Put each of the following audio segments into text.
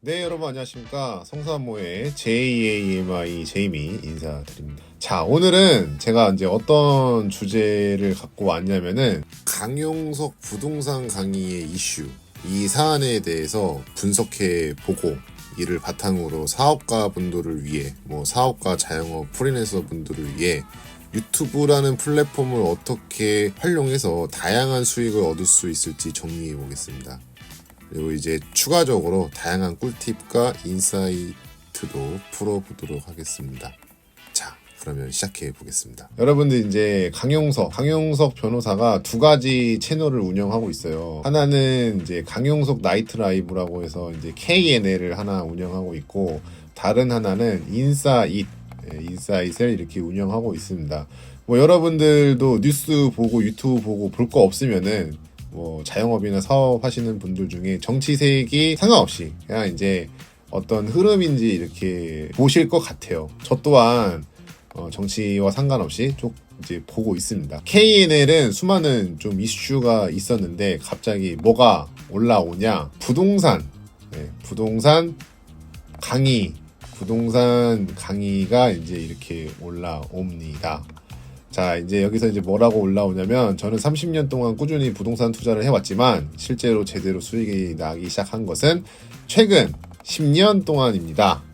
네, 여러분 안녕하십니까. 성사모의 JAMI 제이미 인사드립니다. 자, 오늘은 제가 이제 어떤 주제를 갖고 왔냐면은 강용석 부동산 강의의 이슈, 이 사안에 대해서 분석해 보고 이를 바탕으로 사업가 분들을 위해, 사업가 자영업 프리랜서 분들을 위해 유튜브라는 플랫폼을 어떻게 활용해서 다양한 수익을 얻을 수 있을지 정리해 보겠습니다. 그리고 이제 추가적으로 다양한 꿀팁과 인사이트도 풀어보도록 하겠습니다. 자, 그러면 시작해 보겠습니다. 여러분들 이제 강용석 변호사가 두 가지 채널을 운영하고 있어요. 하나는 이제 강용석 나이트 라이브라고 해서 이제 KNL을 하나 운영하고 있고, 다른 하나는 인사잇을 이렇게 운영하고 있습니다. 여러분들도 뉴스 보고 유튜브 보고 볼 거 없으면은 자영업이나 사업하시는 분들 중에 정치색이 상관없이 그냥 이제 어떤 흐름인지 이렇게 보실 것 같아요. 저 또한 정치와 상관없이 쭉 이제 보고 있습니다. KNL은 수많은 좀 이슈가 있었는데 갑자기 뭐가 올라오냐? 부동산 강의가 이제 이렇게 올라옵니다. 자, 이제 여기서 이제 뭐라고 올라오냐면, 저는 30년 동안 꾸준히 부동산 투자를 해왔지만 실제로 제대로 수익이 나기 시작한 것은 최근 10년 동안입니다.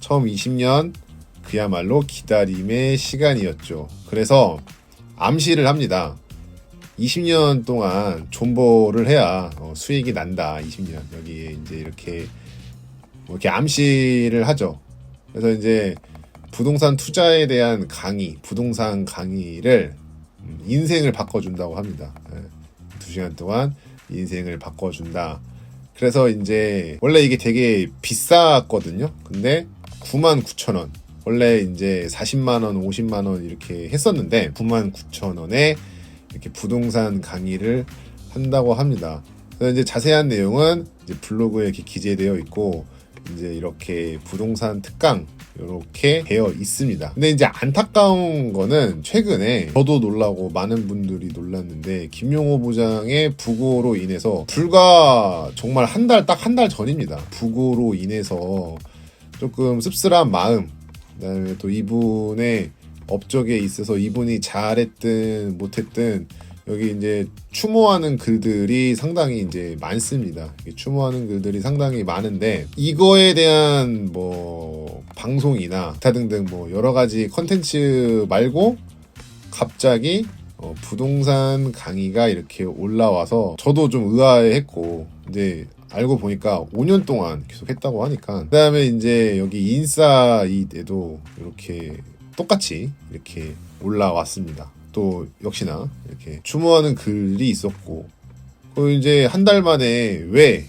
처음 20년 그야말로 기다림의 시간이었죠. 그래서 암시를 합니다. 20년 동안 존버를 해야 수익이 난다. 20년 여기에 이제 이렇게 암시를 하죠. 그래서 이제 부동산 투자에 대한 부동산 강의를 인생을 바꿔준다고 합니다. 2시간 동안 인생을 바꿔준다. 그래서 이제 원래 이게 되게 비쌌거든요. 근데 99,000원. 원래 이제 40만원, 50만원 이렇게 했었는데 99,000원에 이렇게 부동산 강의를 한다고 합니다. 그래서 이제 자세한 내용은 이제 블로그에 이렇게 기재되어 있고, 이제 이렇게 부동산 특강 이렇게 되어 있습니다. 근데 이제 안타까운 거는 최근에 저도 놀라고 많은 분들이 놀랐는데, 김용호 부장의 부고로 인해서 불과 정말 딱 한 달 전입니다. 부고로 인해서 조금 씁쓸한 마음, 그다음에 또 이분의 업적에 있어서 이분이 잘했든 못했든 여기 이제 추모하는 글들이 상당히 이제 많습니다. 추모하는 글들이 상당히 많은데, 이거에 대한 방송이나 기타 등등 여러 가지 컨텐츠 말고 갑자기 부동산 강의가 이렇게 올라와서 저도 좀 의아해했고, 이제 알고 보니까 5년 동안 계속 했다고 하니까, 그 다음에 이제 여기 인사이트에도 이렇게 똑같이 이렇게 올라왔습니다. 또 역시나 이렇게 추모하는 글이 있었고, 그리고 이제 한 달 만에 왜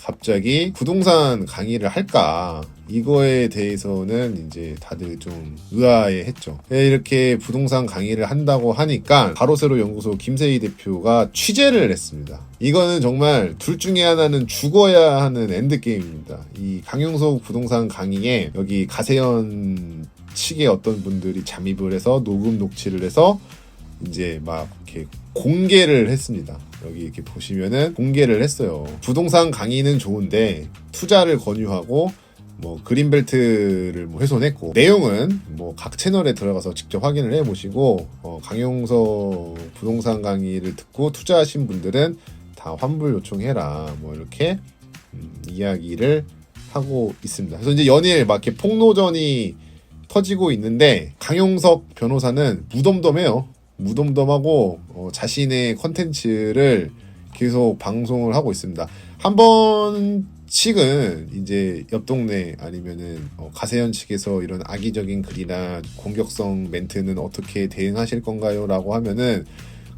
갑자기 부동산 강의를 할까, 이거에 대해서는 이제 다들 좀 의아해했죠. 이렇게 부동산 강의를 한다고 하니까 가로세로 연구소 김세희 대표가 취재를 했습니다. 이거는 정말 둘 중에 하나는 죽어야 하는 엔드게임입니다. 이 강용석 부동산 강의에 여기 가세현 측의 어떤 분들이 잠입을 해서 녹취를 해서 이제 막 이렇게 공개를 했습니다. 여기 이렇게 보시면은 공개를 했어요. 부동산 강의는 좋은데 투자를 권유하고 그린벨트를 훼손했고, 내용은 각 채널에 들어가서 직접 확인을 해보시고, 강용석 부동산 강의를 듣고 투자하신 분들은 다 환불 요청해라, 이렇게 이야기를 하고 있습니다. 그래서 이제 연일 막 이렇게 폭로전이 터지고 있는데, 강용석 변호사는 무덤덤해요. 무덤덤하고 자신의 컨텐츠를 계속 방송을 하고 있습니다. 한 번씩은 이제 옆 동네 아니면은 가세현 측에서 이런 악의적인 글이나 공격성 멘트는 어떻게 대응하실 건가요? 라고 하면은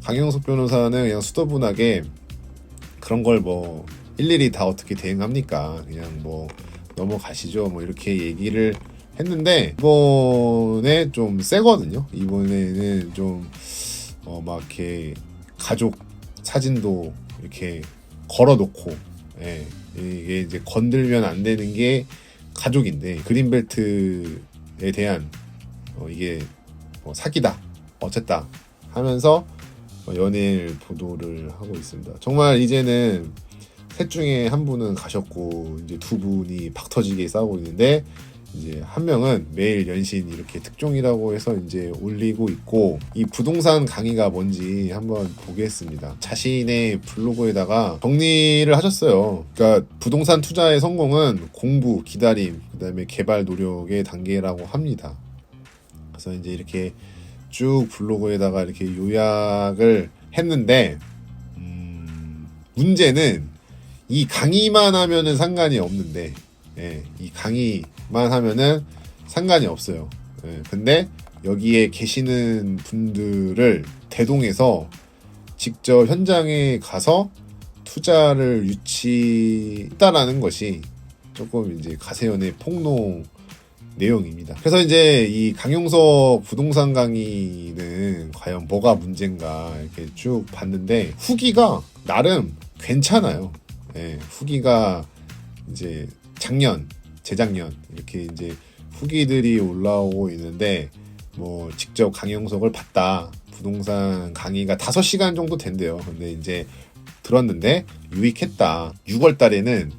강용석 변호사는 그냥 수더분하게 그런 걸 일일이 다 어떻게 대응합니까? 그냥 넘어가시죠. 이렇게 얘기를 했는데, 이번에 좀 세거든요. 이번에는 좀 막 이렇게 가족 사진도 이렇게 걸어놓고, 이게 이제 건들면 안 되는 게 가족인데 그린벨트에 대한 이게 사기다 어쨌다 하면서 연일 보도를 하고 있습니다. 정말 이제는 셋 중에 한 분은 가셨고 이제 두 분이 박터지게 싸우고 있는데 이제 한 명은 매일 연신 이렇게 특종이라고 해서 이제 올리고 있고 이 부동산 강의가 뭔지 한번 보겠습니다. 자신의 블로그에다가 정리를 하셨어요. 그러니까 부동산 투자의 성공은 공부, 기다림, 그다음에 개발 노력의 단계라고 합니다. 그래서 이제 이렇게 쭉 블로그에다가 이렇게 요약을 했는데 문제는 이 강의만 하면은 상관이 없는데 이 강의만 하면은 상관이 없어요. 근데 여기에 계시는 분들을 대동해서 직접 현장에 가서 투자를 유치했다라는 것이 조금 이제 가세연의 폭로 내용입니다. 그래서 이제 이 강용석 부동산 강의는 과연 뭐가 문제인가 이렇게 쭉 봤는데 후기가 나름 괜찮아요. 후기가 이제 작년, 재작년 이렇게 이제 후기들이 올라오고 있는데 뭐 직접 강용석을 봤다. 부동산 강의가 5시간 정도 된대요. 근데 이제 들었는데 유익했다. 6월 달에는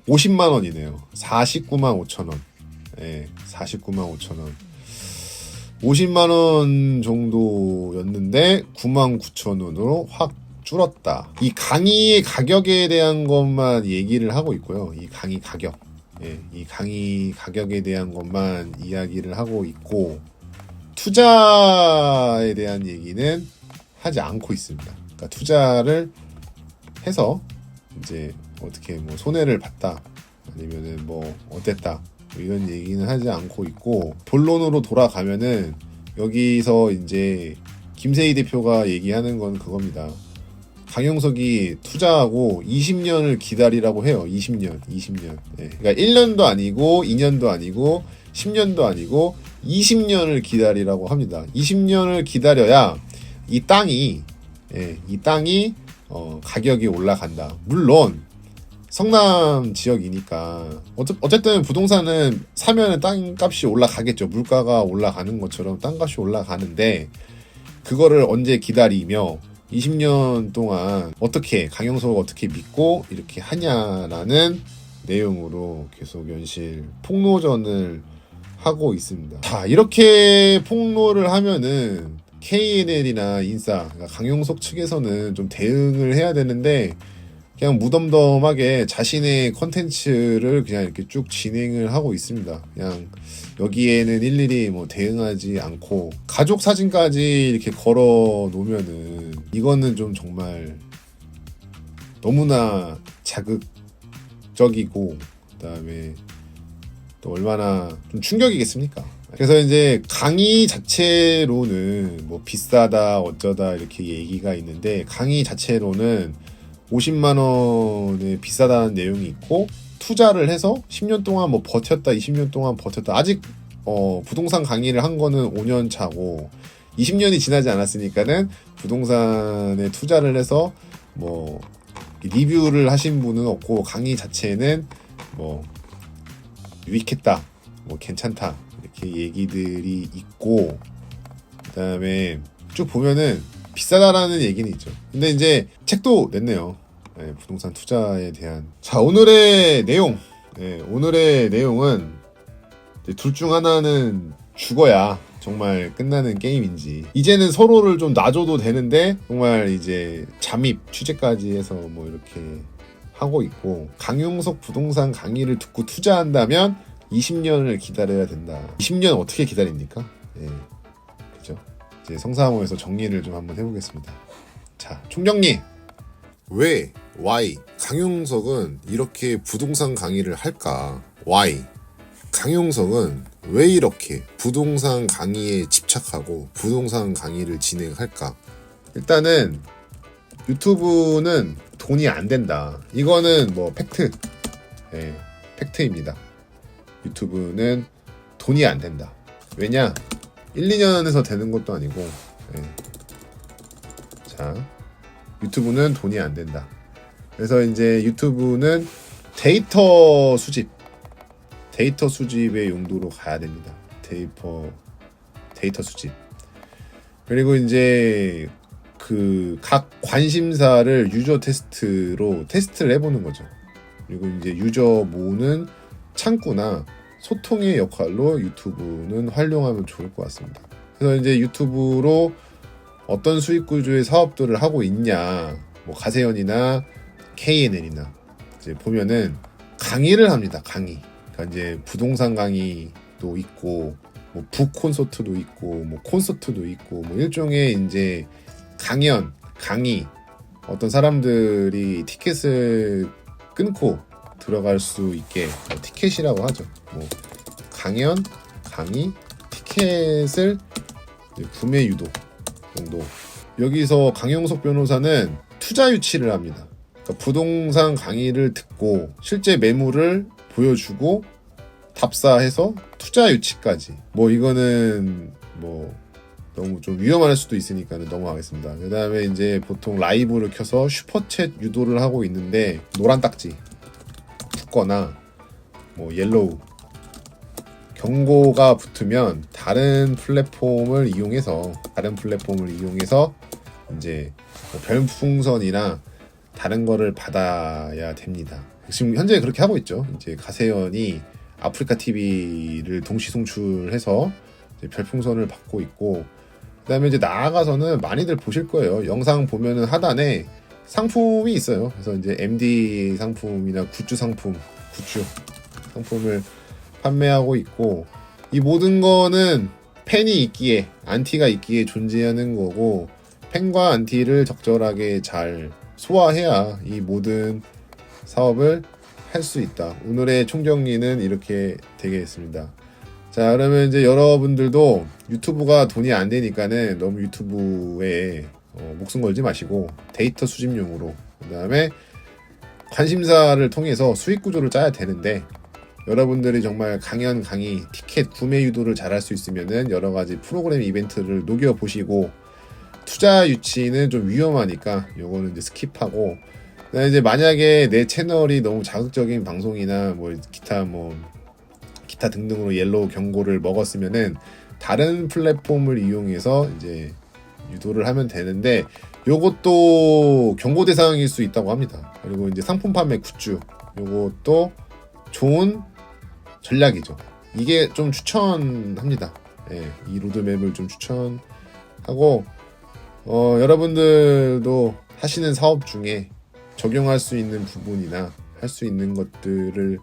50만 원이네요. 49만 5천 원. 49만 5천 원. 50만 원 정도였는데 9만 9천 원으로 확 줄었다. 이 강의의 가격에 대한 것만 얘기를 하고 있고요. 이 강의 가격. 이 강의 가격에 대한 것만 이야기를 하고 있고 투자에 대한 얘기는 하지 않고 있습니다. 그러니까 투자를 해서 이제 어떻게 뭐 손해를 봤다. 아니면은 뭐 어땠다. 이런 얘기는 하지 않고 있고 본론으로 돌아가면은 여기서 이제 김세희 대표가 얘기하는 건 그겁니다. 강용석이 투자하고 20년을 기다리라고 해요. 20년. 그러니까 1년도 아니고 2년도 아니고 10년도 아니고 20년을 기다리라고 합니다. 20년을 기다려야 이 땅이 가격이 올라간다. 물론 성남 지역이니까 어쨌든 부동산은 사면은 땅값이 올라가겠죠. 물가가 올라가는 것처럼 땅값이 올라가는데 그거를 언제 기다리며 20년 동안 어떻게 강용석을 어떻게 믿고 이렇게 하냐라는 내용으로 계속 연실 폭로전을 하고 있습니다. 자, 이렇게 폭로를 하면은 KNL이나 인싸, 그러니까 강용석 측에서는 좀 대응을 해야 되는데 그냥 무덤덤하게 자신의 컨텐츠를 그냥 이렇게 쭉 진행을 하고 있습니다. 그냥 여기에는 일일이 뭐 대응하지 않고 가족 사진까지 이렇게 걸어 놓으면은 이거는 좀 정말 너무나 자극적이고 그다음에 또 얼마나 좀 충격이겠습니까? 그래서 이제 강의 자체로는 뭐 비싸다 어쩌다 이렇게 얘기가 있는데 강의 자체로는 50만 원에 비싸다는 내용이 있고 투자를 해서 10년 동안 뭐 버텼다 20년 동안 버텼다 아직 부동산 강의를 한 거는 5년 차고 20년이 지나지 않았으니까는 부동산에 투자를 해서 뭐 리뷰를 하신 분은 없고 강의 자체는 뭐 유익했다 뭐 괜찮다 이렇게 얘기들이 있고 그다음에 쭉 보면은 비싸다라는 얘기는 있죠. 근데 이제 책도 냈네요. 부동산 투자에 대한. 자, 오늘의 내용. 오늘의 내용은 둘 중 하나는 죽어야 정말 끝나는 게임인지 이제는 서로를 좀 놔줘도 되는데 정말 이제 잠입 취재까지 해서 뭐 이렇게 하고 있고 강용석 부동산 강의를 듣고 투자한다면 20년을 기다려야 된다. 20년 어떻게 기다립니까? 그죠? 이제 성사모에서 정리를 좀 한번 해보겠습니다. 자, 총정리. 왜? Why? 강용석은 이렇게 부동산 강의를 할까? Why? 강용석은 왜 이렇게 부동산 강의에 집착하고 부동산 강의를 진행할까? 일단은 유튜브는 돈이 안 된다. 이거는 뭐 팩트. 팩트입니다. 유튜브는 돈이 안 된다. 왜냐? 1, 2년에서 되는 것도 아니고 자, 유튜브는 돈이 안 된다. 그래서 이제 유튜브는 데이터 수집의 용도로 가야 됩니다. 데이터 수집. 그리고 이제 그 각 관심사를 유저 테스트를 해보는 거죠. 그리고 이제 유저 모으는 창구나 소통의 역할로 유튜브는 활용하면 좋을 것 같습니다. 그래서 이제 유튜브로 어떤 수익 구조의 사업들을 하고 있냐, 뭐 가세연이나 KNN이나 이제 보면은 강의를 합니다. 강의. 그러니까 이제 부동산 강의도 있고, 뭐 북콘서트도 있고, 뭐 콘서트도 있고, 뭐 일종의 이제 강의, 어떤 사람들이 티켓을 끊고 들어갈 수 있게 뭐 티켓이라고 하죠. 뭐 강의, 티켓을 구매 유도 정도. 여기서 강영석 변호사는 투자 유치를 합니다. 그러니까 부동산 강의를 듣고 실제 매물을 보여주고 답사해서 투자 유치까지. 뭐 이거는 뭐 너무 좀 위험할 수도 있으니까 넘어가겠습니다. 그 다음에 이제 보통 라이브를 켜서 슈퍼챗 유도를 하고 있는데 노란 딱지 붙거나 뭐 옐로우 경고가 붙으면 다른 플랫폼을 이용해서 이제 뭐 별풍선이나 다른 거를 받아야 됩니다. 지금 현재 그렇게 하고 있죠. 이제 가세연이 아프리카 TV를 동시 송출해서 이제 별풍선을 받고 있고, 그다음에 이제 나아가서는 많이들 보실 거예요. 영상 보면은 하단에 상품이 있어요. 그래서 이제 MD 상품이나 굿즈 상품을 판매하고 있고, 이 모든 거는 팬이 있기에, 안티가 있기에 존재하는 거고, 팬과 안티를 적절하게 잘 소화해야 이 모든 사업을 할 수 있다. 오늘의 총정리는 이렇게 되겠습니다. 자, 그러면 이제 여러분들도 유튜브가 돈이 안 되니까는 너무 유튜브에 목숨 걸지 마시고 데이터 수집용으로, 그 다음에 관심사를 통해서 수익 구조를 짜야 되는데, 여러분들이 정말 강의, 티켓 구매 유도를 잘할 수 있으면은 여러 가지 프로그램 이벤트를 녹여보시고, 투자 유치는 좀 위험하니까 요거는 이제 스킵하고, 이제 만약에 내 채널이 너무 자극적인 방송이나 뭐 기타 등등으로 옐로우 경고를 먹었으면은 다른 플랫폼을 이용해서 이제 유도를 하면 되는데, 요것도 경고 대상일 수 있다고 합니다. 그리고 이제 상품 판매 굿즈, 요것도 좋은 전략이죠. 이게 좀 추천합니다. 예, 이 로드맵을 좀 추천하고, 여러분들도 하시는 사업 중에 적용할 수 있는 부분이나 할 수 있는 것들을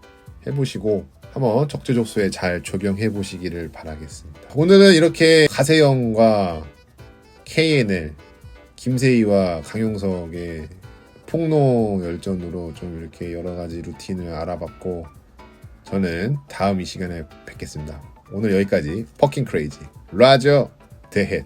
해보시고 한번 적재적소에 잘 적용해 보시기를 바라겠습니다. 오늘은 이렇게 가세영과 KNL, 김세희와 강용석의 폭로 열전으로 좀 이렇게 여러 가지 루틴을 알아봤고, 저는 다음 이 시간에 뵙겠습니다. 오늘 여기까지 퍼킹 크레이지 라저 대헷.